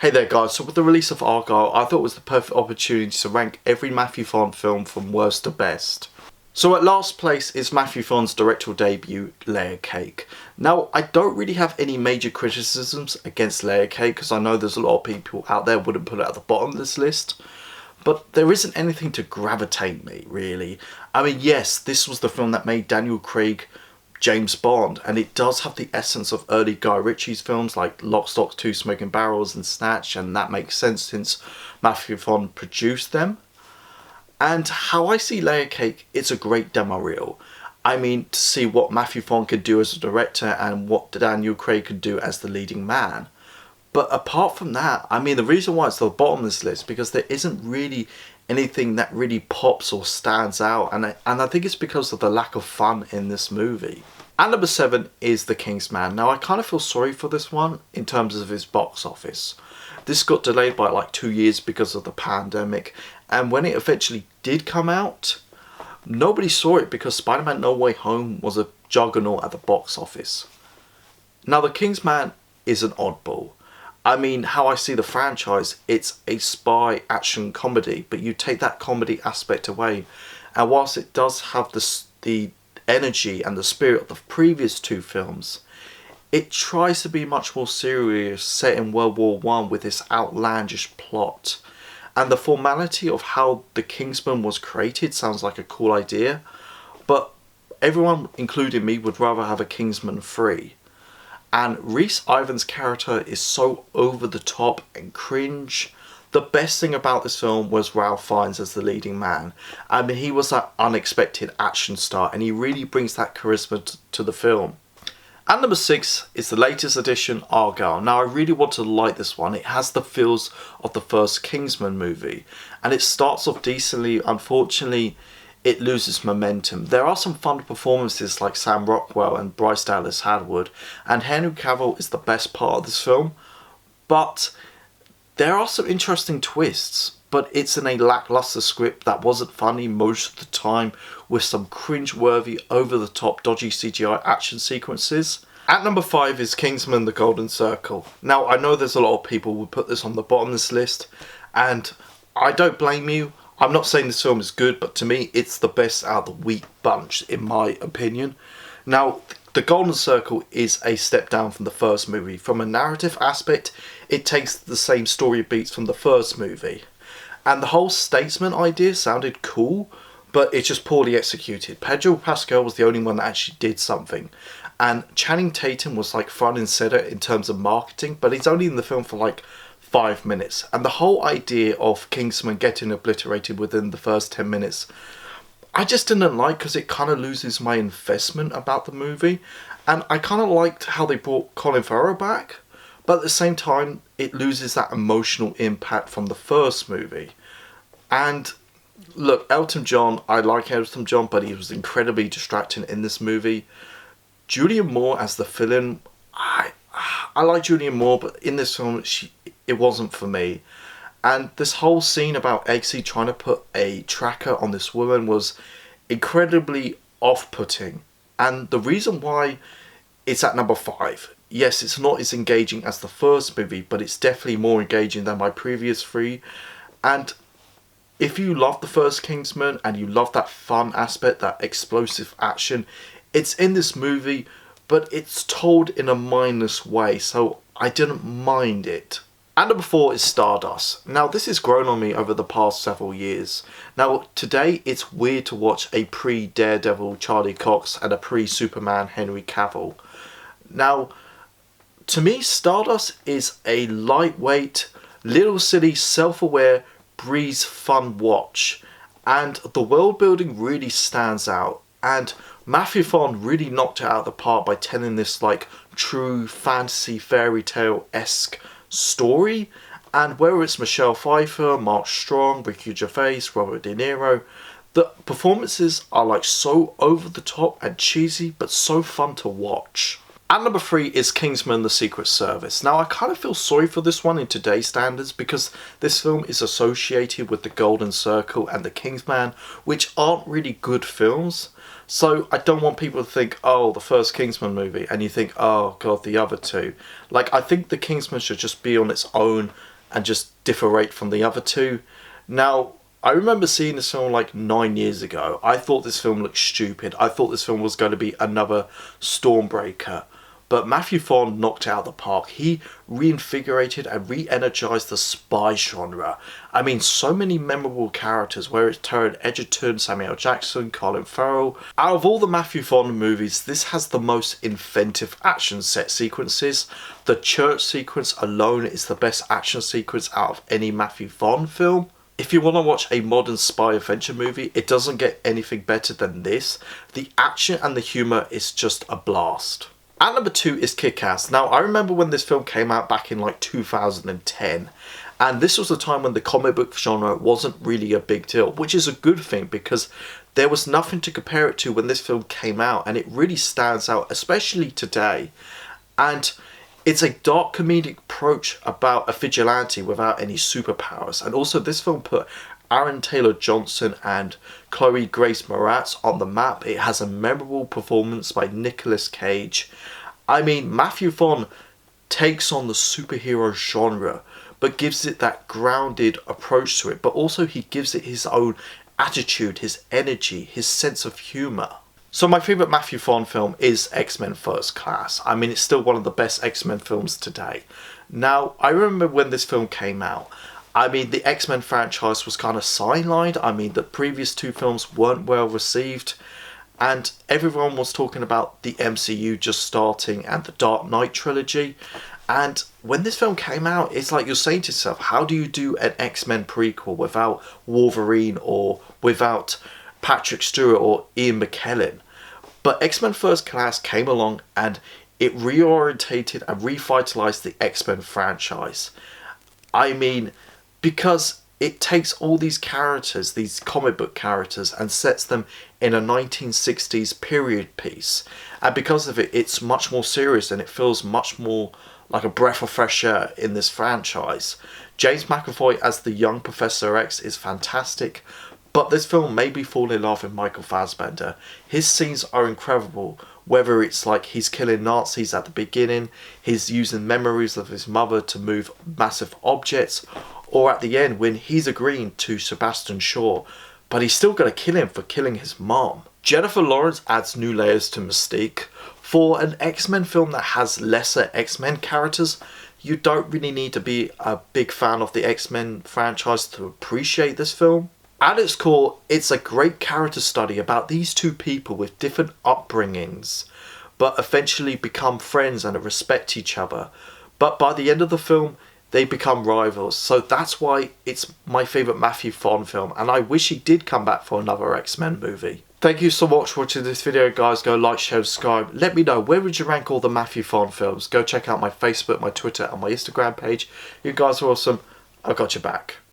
Hey there guys, so with the release of Argylle, I thought it was the perfect opportunity to rank every Matthew Vaughn film from worst to best. So at last place is Matthew Vaughn's directorial debut, Layer Cake. Now, I don't really have any major criticisms against Layer Cake because I know there's a lot of people out there who wouldn't put it at the bottom of this list. But there isn't anything to gravitate me, really. I mean, yes, this was the film that made Daniel Craig James Bond, and it does have the essence of early Guy Ritchie's films like Lock, Stock, Two Smoking Barrels and Snatch, and that makes sense since Matthew Vaughn produced them. And how I see Layer Cake, it's a great demo reel. I mean, to see what Matthew Vaughn could do as a director and what Daniel Craig could do as the leading man. But apart from that, I mean, the reason why it's at the bottom of this list because there isn't really anything that really pops or stands out, and I think it's because of the lack of fun in this movie. And number 7 is The King's Man. Now, I kind of feel sorry for this one in terms of his box office. This got delayed by like 2 years because of the pandemic, and when it eventually did come out, nobody saw it because Spider-Man No Way Home was a juggernaut at the box office. Now, The King's Man is an oddball. I mean, how I see the franchise, it's a spy action comedy, but you take that comedy aspect away, and whilst it does have the energy and the spirit of the previous two films, it tries to be much more serious, set in World War One with this outlandish plot. And the formality of how the Kingsman was created sounds like a cool idea, but everyone, including me, would rather have a Kingsman 3. And Rhys Ifans' character is so over the top and cringe. The best thing about this film was Ralph Fiennes as the leading man. I mean, he was that unexpected action star and he really brings that charisma to the film. And number 6 is the latest edition, Argylle. Now, I really want to like this one. It has the feels of the first Kingsman movie. And it starts off decently. Unfortunately, it loses momentum. There are some fun performances like Sam Rockwell and Bryce Dallas Howard, and Henry Cavill is the best part of this film, but there are some interesting twists, but it's in a lackluster script that wasn't funny most of the time, with some cringe-worthy, over-the-top, dodgy CGI action sequences. At number 5 is Kingsman: The Golden Circle. Now, I know there's a lot of people who would put this on the bottom of this list, and I don't blame you. I'm not saying this film is good, but to me, it's the best out of the weak bunch, in my opinion. Now, The Golden Circle is a step down from the first movie. From a narrative aspect, it takes the same story beats from the first movie. And the whole statesman idea sounded cool, but it's just poorly executed. Pedro Pascal was the only one that actually did something. And Channing Tatum was like front and center in terms of marketing, but he's only in the film for like 5 minutes. And the whole idea of Kingsman getting obliterated within the first 10 minutes, I just didn't like because it kind of loses my investment about the movie. And I kind of liked how they brought Colin Farrell back, but at the same time, it loses that emotional impact from the first movie. And look, Elton John, I like Elton John, but he was incredibly distracting in this movie. Julianne Moore as the villain, I like Julianne Moore, but in this film, it wasn't for me. And this whole scene about Eggsy trying to put a tracker on this woman was incredibly off-putting. And the reason why it's at number 5, yes, it's not as engaging as the first movie, but it's definitely more engaging than my previous 3. And if you love the first Kingsman and you love that fun aspect, that explosive action, it's in this movie, but it's told in a mindless way, so I didn't mind it. And number 4 is Stardust. Now, this has grown on me over the past several years. Now, today it's weird to watch a pre-Daredevil Charlie Cox and a pre-Superman Henry Cavill. Now, to me, Stardust is a lightweight, little silly, self-aware, breeze fun watch. And the world building really stands out. And Matthew Vaughn really knocked it out of the park by telling this like true fantasy fairy tale-esque story. And whether it's Michelle Pfeiffer, Mark Strong, Ricky Gervais, Robert De Niro, the performances are like so over the top and cheesy, but so fun to watch. And number 3 is Kingsman: The Secret Service. Now, I kind of feel sorry for this one in today's standards because this film is associated with The Golden Circle and The Kingsman, which aren't really good films. So I don't want people to think, oh, the first Kingsman movie, and you think, oh god, the other two. Like, I think The Kingsman should just be on its own and just differentiate from the other two. Now, I remember seeing this film like 9 years ago. I thought this film looked stupid. I thought this film was going to be another Stormbreaker. But Matthew Vaughn knocked it out of the park. He reinvigorated and re-energized the spy genre. I mean, so many memorable characters, where it's Taron Egerton, Samuel L. Jackson, Colin Farrell. Out of all the Matthew Vaughn movies, this has the most inventive action set sequences. The church sequence alone is the best action sequence out of any Matthew Vaughn film. If you want to watch a modern spy adventure movie, it doesn't get anything better than this. The action and the humour is just a blast. At number 2 is Kick-Ass. Now, I remember when this film came out back in like 2010, and this was the time when the comic book genre wasn't really a big deal, which is a good thing because there was nothing to compare it to when this film came out, and it really stands out, especially today. And it's a dark comedic approach about a vigilante without any superpowers, and also this film put Aaron Taylor Johnson and Chloe Grace Moretz on the map. It has a memorable performance by Nicolas Cage. I mean, Matthew Vaughn takes on the superhero genre, but gives it that grounded approach to it, but also he gives it his own attitude, his energy, his sense of humour. So my favourite Matthew Vaughn film is X-Men First Class. I mean, it's still one of the best X-Men films today. Now, I remember when this film came out, I mean, the X-Men franchise was kind of sidelined. I mean, the previous two films weren't well received, and everyone was talking about the MCU just starting and the Dark Knight trilogy. And when this film came out, it's like you're saying to yourself, how do you do an X-Men prequel without Wolverine or without Patrick Stewart or Ian McKellen? But X-Men First Class came along and it reorientated and revitalized the X-Men franchise. I mean, because it takes all these characters, these comic book characters, and sets them in a 1960s period piece. And because of it, it's much more serious and it feels much more like a breath of fresh air in this franchise. James McAvoy as the young Professor X is fantastic, but this film made me fall in love with Michael Fassbender. His scenes are incredible, whether it's like he's killing Nazis at the beginning, he's using memories of his mother to move massive objects, or at the end when he's agreeing to Sebastian Shaw, but he's still going to kill him for killing his mom. Jennifer Lawrence adds new layers to Mystique. For an X-Men film that has lesser X-Men characters, you don't really need to be a big fan of the X-Men franchise to appreciate this film. At its core, it's a great character study about these two people with different upbringings, but eventually become friends and respect each other. But by the end of the film, they become rivals. So that's why it's my favourite Matthew Vaughn film, and I wish he did come back for another X-Men movie. Thank you so much for watching this video, guys. Go like, share, subscribe. Let me know, where would you rank all the Matthew Vaughn films? Go check out my Facebook, my Twitter and my Instagram page. You guys are awesome. I've got your back.